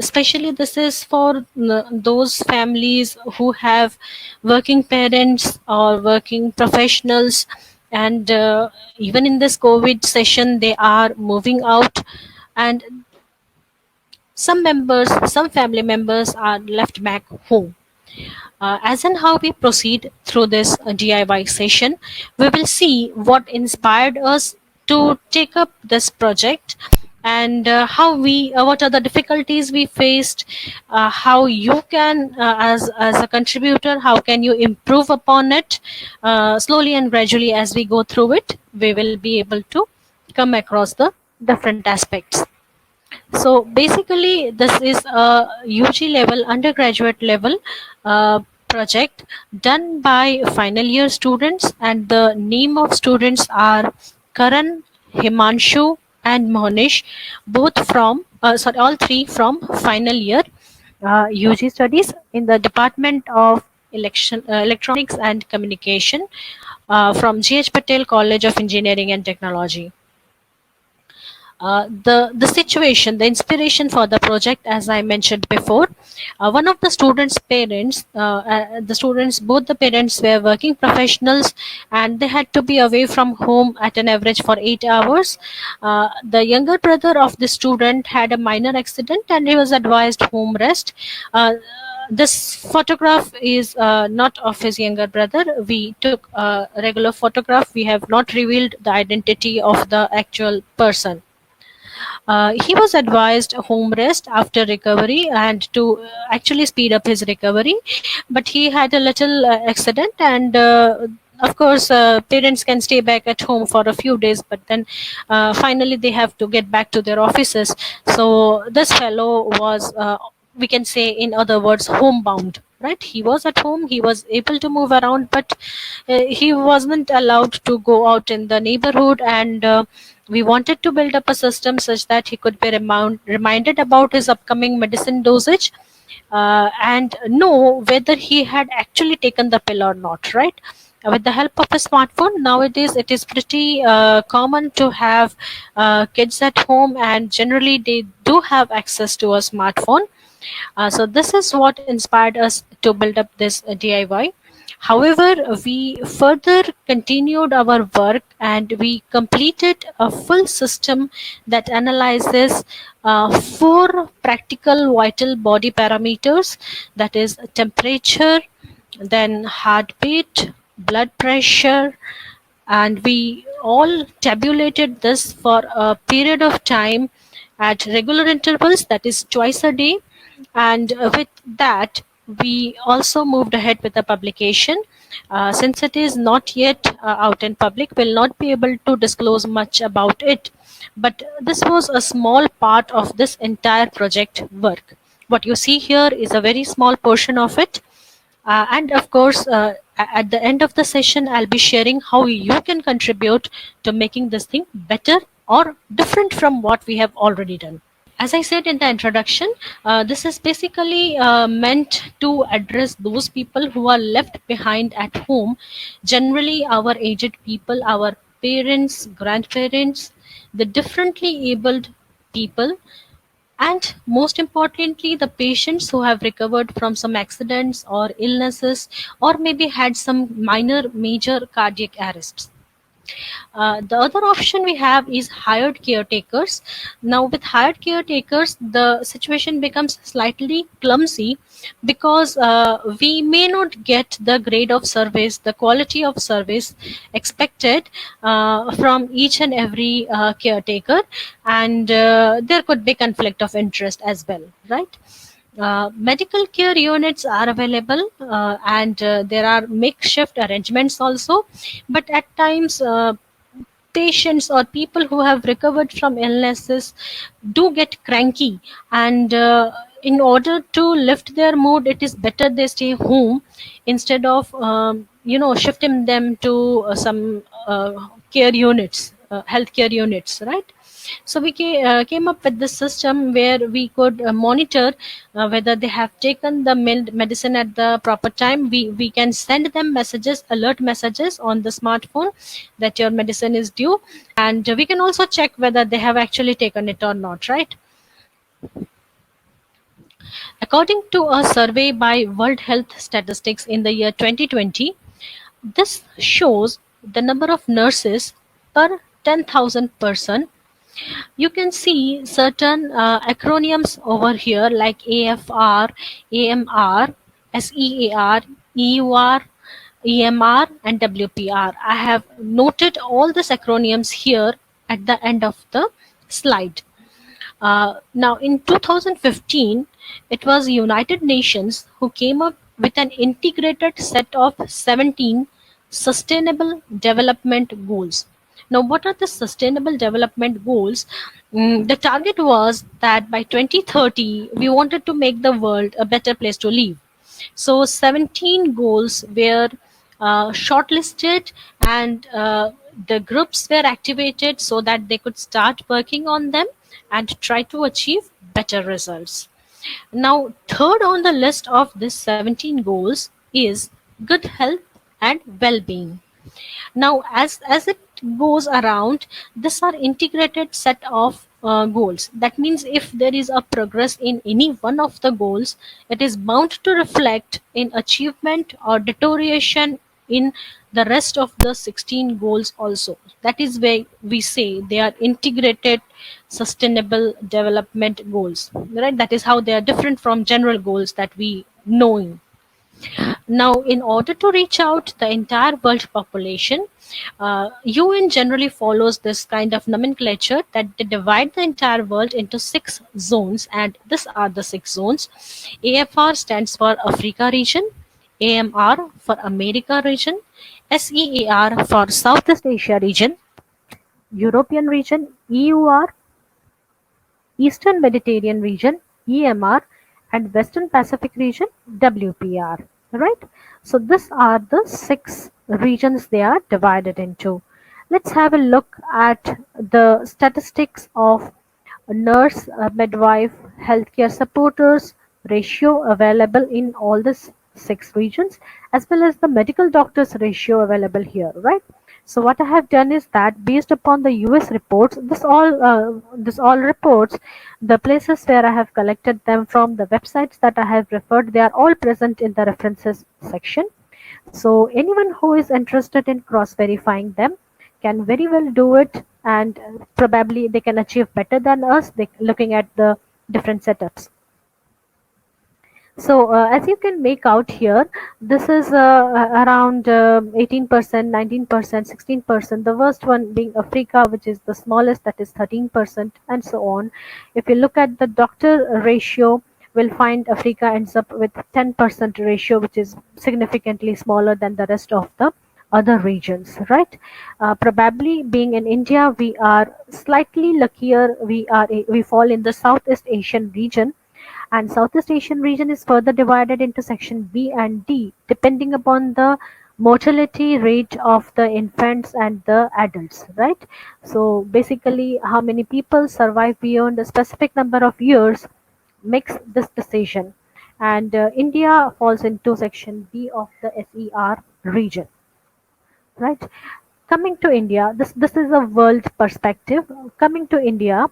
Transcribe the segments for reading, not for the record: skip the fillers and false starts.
especially this is for those families who have working parents or working professionals, and even in this COVID session they are moving out, and some family members are left back home. As and how we proceed through this DIY session, we will see what inspired us to take up this project, and what are the difficulties we faced, how you can, as a contributor, how can you improve upon it. Slowly and gradually, as we go through it, we will be able to come across the different aspects. So basically, this is a UG level, undergraduate level project done by final year students, and the name of students are Karan, Himanshu, and Mohnish, both from all three from final year UG studies in the Department of Electronics and Communication from GH Patel College of Engineering and Technology. The situation, the inspiration for the project, as I mentioned before, one of the students' parents, the students, both the parents were working professionals, and they had to be away from home at an average for 8 hours. The younger brother of the student had a minor accident, and he was advised home rest. This photograph is not of his younger brother. We took a regular photograph. We have not revealed the identity of the actual person. He was advised home rest after recovery and to actually speed up his recovery, but he had a little accident, and of course parents can stay back at home for a few days, but then finally they have to get back to their offices. So this fellow was, we can say in other words, homebound, right? He was at home, he was able to move around, but he wasn't allowed to go out in the neighborhood, and we wanted to build up a system such that he could be reminded about his upcoming medicine dosage, and know whether he had actually taken the pill or not, right? With the help of a smartphone, nowadays it is pretty common to have kids at home, and generally they do have access to a smartphone. So this is what inspired us to build up this DIY. However, we further continued our work, and we completed a full system that analyzes four practical vital body parameters, that is temperature, then heartbeat, blood pressure, and we all tabulated this for a period of time at regular intervals, that is twice a day. And with that, we also moved ahead with the publication. Since it is not yet out in public, we'll not be able to disclose much about it, but this was a small part of this entire project work. What you see here is a very small portion of it, and of course, at the end of the session, I'll be sharing how you can contribute to making this thing better or different from what we have already done. As I said in the introduction, this is basically meant to address those people who are left behind at home, generally our aged people, our parents, grandparents, the differently abled people, and most importantly, the patients who have recovered from some accidents or illnesses, or maybe had some minor major cardiac arrests. The other option we have is hired caretakers. Now, with hired caretakers, the situation becomes slightly clumsy because we may not get the grade of service, the quality of service expected from each and every caretaker, and there could be conflict of interest as well, right? Medical care units are available, and there are makeshift arrangements also, but at times patients or people who have recovered from illnesses do get cranky, and in order to lift their mood, it is better they stay home instead of shifting them to some care units, healthcare units, right? So we came up with this system where we could monitor whether they have taken the medicine at the proper time. We can send them messages, alert messages on the smartphone that your medicine is due, and we can also check whether they have actually taken it or not, right? According to a survey by World Health Statistics in the year 2020, this shows the number of nurses per 10,000 person. You can see certain acronyms over here like AFR, AMR, SEAR, EUR, EMR, and WPR. I have noted all these acronyms here at the end of the slide. Now, in 2015, it was United Nations who came up with an integrated set of 17 Sustainable Development Goals. Now, what are the Sustainable Development Goals? The target was that by 2030, we wanted to make the world a better place to live. So 17 goals were shortlisted, and the groups were activated so that they could start working on them and try to achieve better results. Now, third on the list of these 17 goals is good health and well-being. Now, as it goes around, these are integrated set of goals. That means if there is a progress in any one of the goals, it is bound to reflect in achievement or deterioration in the rest of the 16 goals also. That is why we say they are integrated sustainable development goals, right? That is how they are different from general goals that we know. Now, in order to reach out the entire world population, UN generally follows this kind of nomenclature that they divide the entire world into 6 zones, and these are the 6 zones. AFR stands for Africa region, AMR for America region, SEAR for Southeast Asia region, European region, EUR Eastern Mediterranean region (EMR) and Western Pacific region (WPR). Right? So these are the 6 regions they are divided into. Let's have a look at the statistics of nurse, midwife, healthcare supporters ratio available in all the 6 regions, as well as the medical doctors ratio available here, right? So what I have done is that based upon the US reports, this all reports, the places where I have collected them from, the websites that I have referred, they are all present in the references section. So anyone who is interested in cross verifying them can very well do it, and probably they can achieve better than us looking at the different setups. So as you can make out here, this is around 18%, 19%, 16%. The worst one being Africa, which is the smallest, that is 13%, and so on. If you look at the doctor ratio, we'll find Africa ends up with 10% ratio, which is significantly smaller than the rest of the other regions, right? Probably being in India, we are slightly luckier. We fall in the Southeast Asian region, and Southeast Asian region is further divided into section B and D depending upon the mortality rate of the infants and the adults, right? So basically how many people survive beyond a specific number of years makes this decision, and India falls into section B of the SER region, right? Coming to India, this is a world perspective. Coming to India,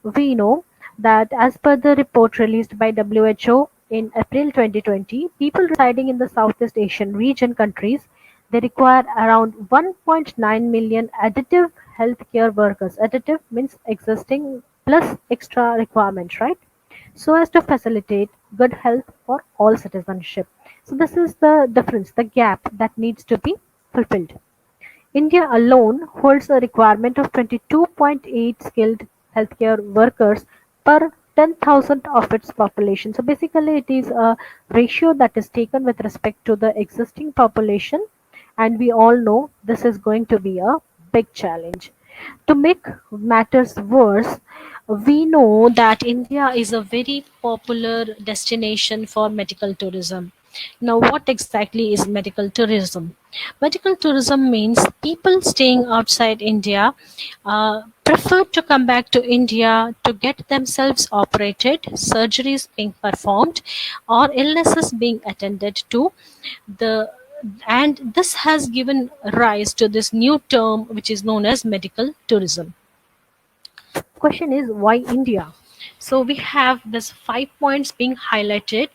we know that as per the report released by WHO in April 2020, people residing in the Southeast Asian region countries, they require around 1.9 million additive healthcare workers. Additive means existing plus extra requirements, right? So as to facilitate good health for all citizenship. So this is the difference, the gap that needs to be fulfilled. India alone holds a requirement of 22.8 skilled healthcare workers per 10,000 of its population. So basically, it is a ratio that is taken with respect to the existing population, and we all know this is going to be a big challenge. To make matters worse, we know that India is a very popular destination for medical tourism. Now, what exactly is medical tourism? Medical tourism means people staying outside India prefer to come back to India to get themselves operated, surgeries being performed, or illnesses being attended to. The and this has given rise to this new term which is known as medical tourism. Question is, why India? So we have this 5 points being highlighted,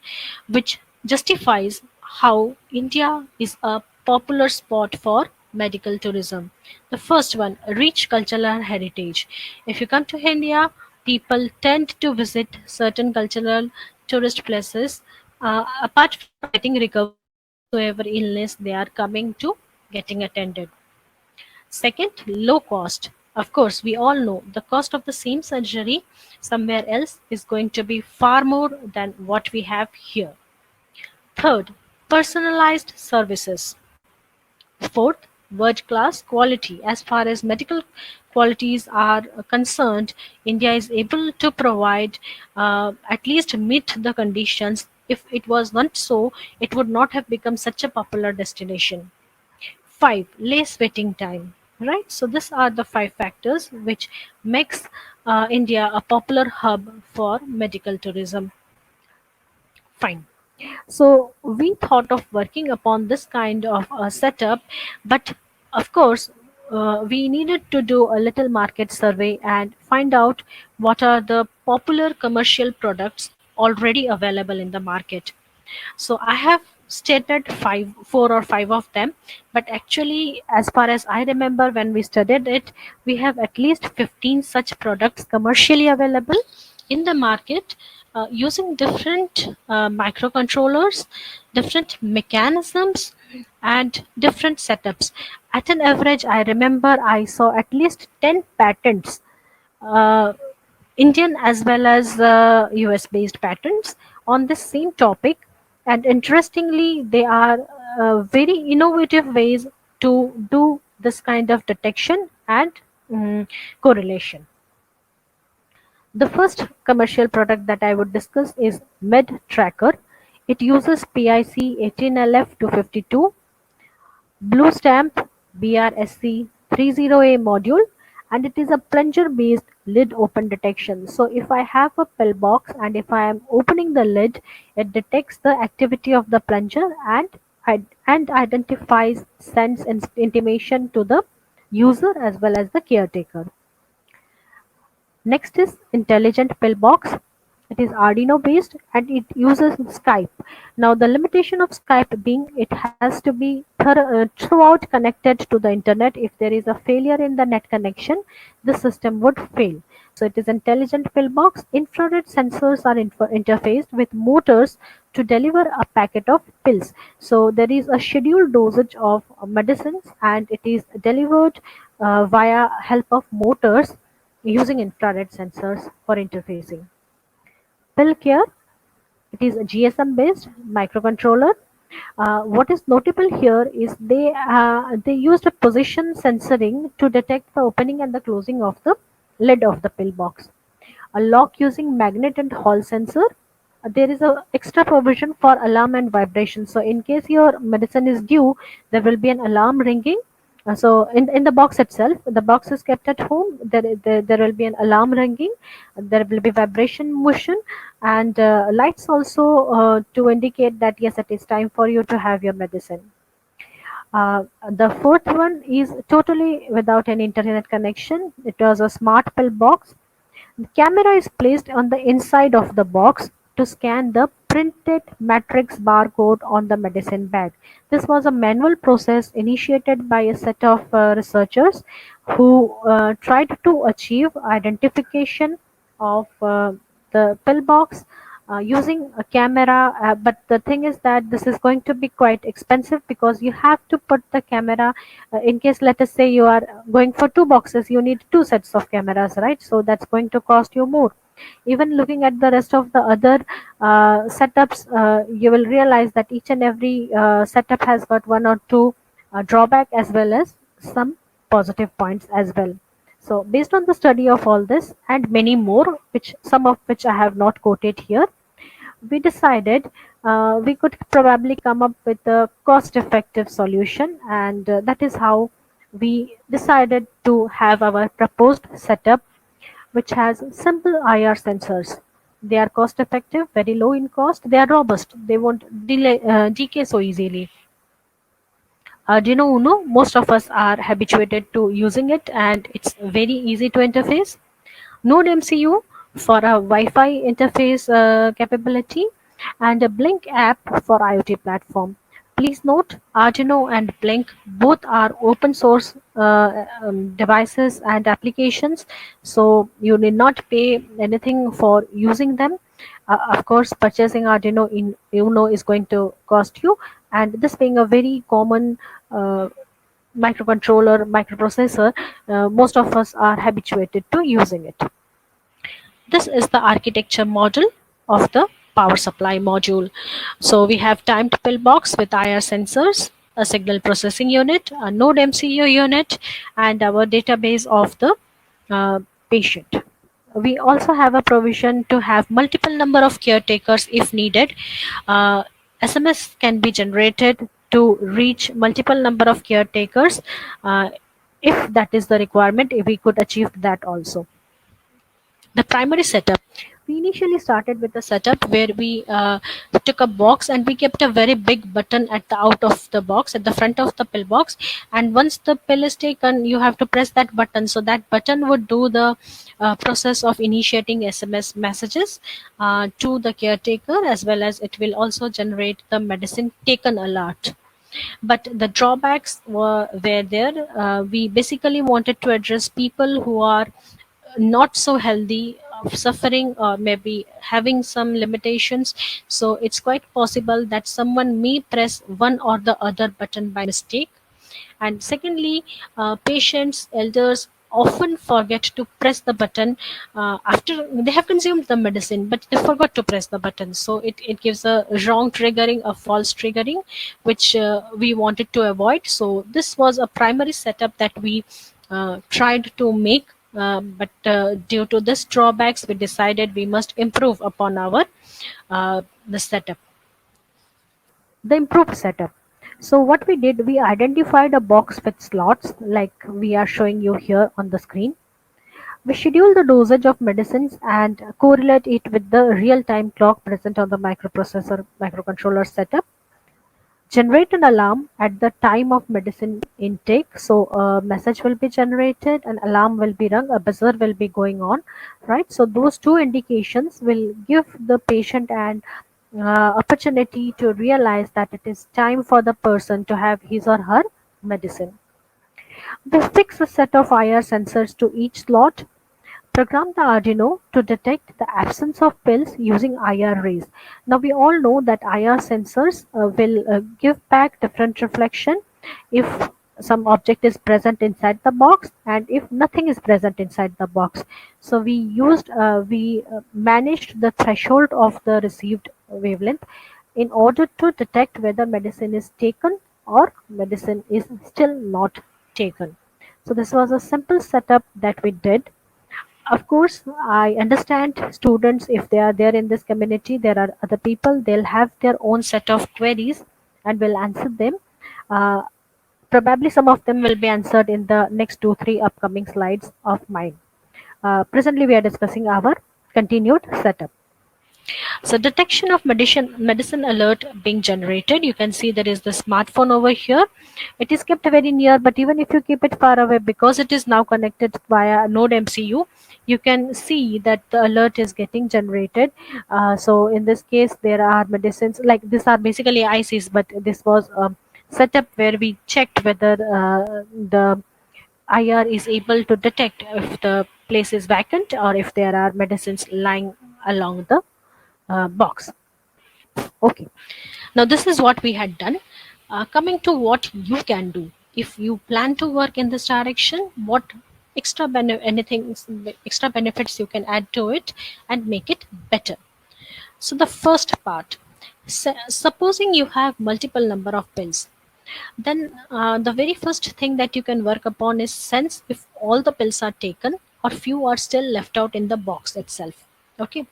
which justifies how India is a popular spot for medical tourism. The first one, rich cultural heritage. If you come to India, people tend to visit certain cultural tourist places apart from getting recovery of whatsoever illness they are coming to getting attended. Second, low cost. Of course, we all know the cost of the same surgery somewhere else is going to be far more than what we have here. Third, personalized services. Fourth, world class quality. As far as medical qualities are concerned, India is able to provide, at least meet the conditions. If it was not so, it would not have become such a popular destination. 5, less waiting time. Right, so these are the 5 factors which makes India a popular hub for medical tourism. Fine. So we thought of working upon this kind of setup, but of course, we needed to do a little market survey and find out what are the popular commercial products already available in the market. So I have stated 4 or 5 of them, but actually, as far as I remember, when we studied it, we have at least 15 such products commercially available in the market, using different microcontrollers, different mechanisms, and different setups. At an average, I remember I saw at least 10 patents, uh, Indian as well as US based patents on this same topic. And interestingly, they are very innovative ways to do this kind of detection and correlation. The first commercial product that I would discuss is Med Tracker. It uses PIC 18LF252 Blue Stamp BRSC 30A module, and it is a plunger based lid open detection. So if I have a pillbox and if I am opening the lid, it detects the activity of the plunger and identifies, sends intimation to the user as well as the caretaker. Next is Intelligent Pillbox. It is Arduino based and it uses Skype. Now the limitation of Skype being it has to be throughout connected to the internet. If there is a failure in the net connection, the system would fail. So it is Intelligent Pillbox. Infrared sensors are interfaced with motors to deliver a packet of pills. So there is a scheduled dosage of medicines and it is delivered via help of motors using infrared sensors for interfacing. Pill Care, it is a GSM based microcontroller. What is notable here is they used a position sensoring to detect the opening and the closing of the lid of the pill box. A lock using magnet and hall sensor. There is a extra provision for alarm and vibration. So in case your medicine is due, there will be an alarm ringing. So in the box itself, the box is kept at home. There will be an alarm ringing. There will be vibration motion and lights also to indicate that yes, it is time for you to have your medicine. The fourth one is totally without any internet connection. It was a smart pill box. The camera is placed on the inside of the box to scan the printed matrix barcode on the medicine bag. This was a manual process initiated by a set of researchers who tried to achieve identification of the pill box using a camera, but the thing is that this is going to be quite expensive because you have to put the camera, in case let us say you are going for 2 boxes, you need 2 sets of cameras, right? So that's going to cost you more. Even looking at the rest of the other setups, you will realize that each and every setup has got one or two drawback as well as some positive points as well. So based on the study of all this and many more, which some of which I have not quoted here, we decided we could probably come up with a cost effective solution, and that is how we decided to have our proposed setup, which has simple IR sensors. They are cost effective, very low in cost, they are robust, they won't decay so easily. Do you know Uno? Most of us are habituated to using it and it's very easy to interface. Node MCU, for a Wi-Fi interface capability, and a Blink app for IoT platform. Please note, Arduino and Blink both are open source devices and applications, so you need not pay anything for using them. Of course, purchasing Arduino in Uno is going to cost you, and this being a very common microcontroller, microprocessor, most of us are habituated to using it. This is the architecture model of the power supply module. So we have timed pillbox with IR sensors, a signal processing unit, a node MCU unit, and our database of the uh, patient. We also have a provision to have multiple number of caretakers if needed. Uh, SMS can be generated to reach multiple number of caretakers. If that is the requirement, if we could achieve that also. The primary setup, we initially started with a setup where we took a box and we kept a very big button at the out of the box, at the front of the pill box, and once the pill is taken you have to press that button, so that button would do the process of initiating SMS messages to the caretaker, as well as it will also generate the medicine taken alert. But the drawbacks were there. We basically wanted to address people who are not so healthy, suffering, or maybe having some limitations. So it's quite possible that someone may press one or the other button by mistake. And secondly, patients, elders often forget to press the button after they have consumed the medicine, but they forgot to press the button. So it gives a wrong triggering, a false triggering, which we wanted to avoid. So this was a primary setup that we tried to make. But due to this drawbacks, we decided we must improve upon our the setup. The improved setup. So what we did, we identified a box with slots like we are showing you here on the screen. We schedule the dosage of medicines and correlate it with the real-time clock present on the microprocessor microcontroller setup. Generate an alarm at the time of medicine intake. So a message will be generated, an alarm will be rung, a buzzer will be going on, right? So those two indications will give the patient an opportunity to realize that it is time for the person to have his or her medicine. We fix a set of IR sensors to each slot. Program the Arduino to detect the absence of pills using IR rays. Now we all know that IR sensors will give back different reflection if some object is present inside the box and if nothing is present inside the box. So we managed the threshold of the received wavelength in order to detect whether medicine is taken or medicine is still not taken. So this was a simple setup that we did. Of course, I understand students, if they are there in this community, there are other people, they'll have their own set of queries and will answer them. Uh, Probably some of them will be answered in the next 2-3 upcoming slides of mine. Presently, we are discussing our continued setup. So detection of medicine alert being generated. You can see there is the smartphone over here. It is kept very near, but even if you keep it far away, because it is now connected via node MCU, you can see that the alert is getting generated. So in this case, there are medicines like these are basically ICs, but this was a setup where we checked whether the IR is able to detect if the place is vacant or if there are medicines lying along the box. Okay, now this is what we had done. Coming to what you can do if you plan to work in this direction, what anything extra benefits you can add to it and make it better. So the first part, supposing you have multiple number of pills, then the very first thing that you can work upon is sense if all the pills are taken or few are still left out in the box itself. Okay,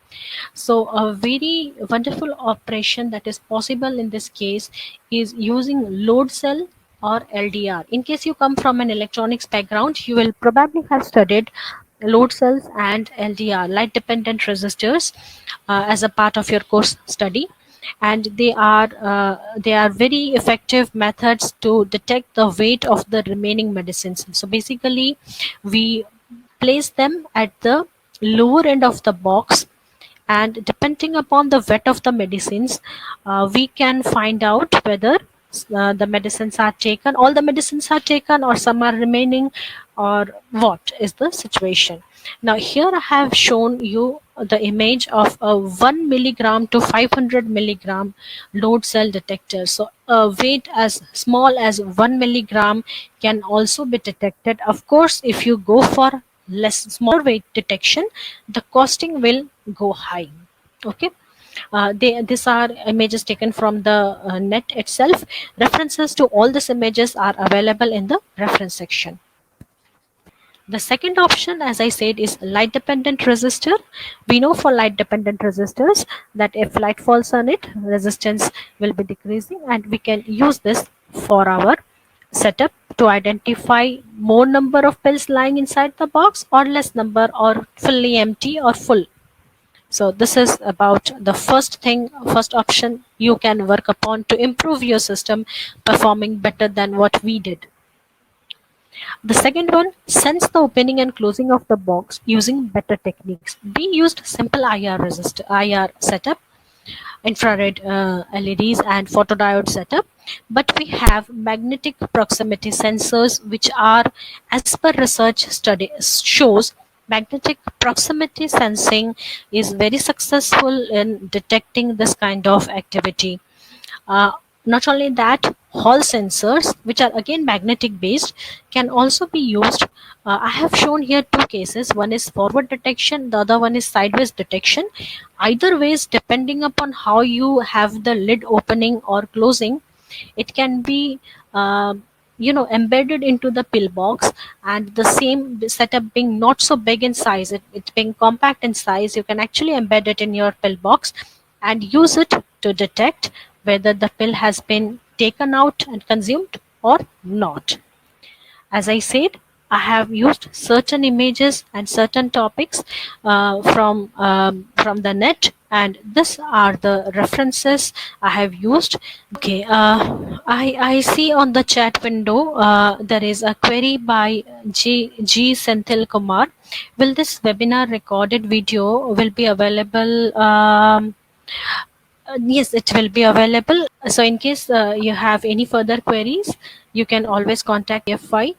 so a very wonderful operation that is possible in this case is using load cell or LDR. In case you come from an electronics background, you will probably have studied load cells and LDR, light dependent resistors, as a part of your course study, and they are very effective methods to detect the weight of the remaining medicines. So basically, we place them at the lower end of the box, and depending upon the weight of the medicines, we can find out whether the medicines are taken, all the medicines are taken, or some are remaining, or what is the situation. Now here I have shown you the image of a 1 milligram to 500 milligram load cell detector. So a weight as small as 1 milligram can also be detected. Of course, if you go for less smaller weight detection, the costing will go high. Okay. These are images taken from the net itself. References to all these images are available in the reference section. The second option, as I said, is light dependent resistor. We know for light dependent resistors that if light falls on it, resistance will be decreasing, and we can use this for our setup to identify more number of pills lying inside the box, or less number, or fully empty or full. So this is about the first thing, first option you can work upon to improve your system performing better than what we did. The second one, sense the opening and closing of the box using better techniques. We used simple IR setup, infrared LEDs and photodiode setup, but we have magnetic proximity sensors, which are, as per research study shows, magnetic proximity sensing is very successful in detecting this kind of activity. uh, Not only that, Hall sensors, which are again magnetic based, can also be used. I have shown here two cases. One is forward detection, the other one is sideways detection. Either ways, depending upon how you have the lid opening or closing, it can be embedded into the pill box. And the same setup being not so big in size, it being compact in size, you can actually embed it in your pill box and use it to detect whether the pill has been taken out and consumed or not. As I said, I have used certain images and certain topics from the net, and these are the references I have used. Okay, I see on the chat window there is a query by G Senthil Kumar. Will this webinar recorded video will be available? Yes, it will be available. So in case you have any further queries, you can always contact FI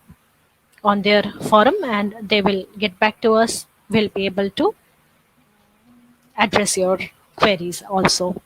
on their forum, and they will get back to us. We'll be able to address your queries also.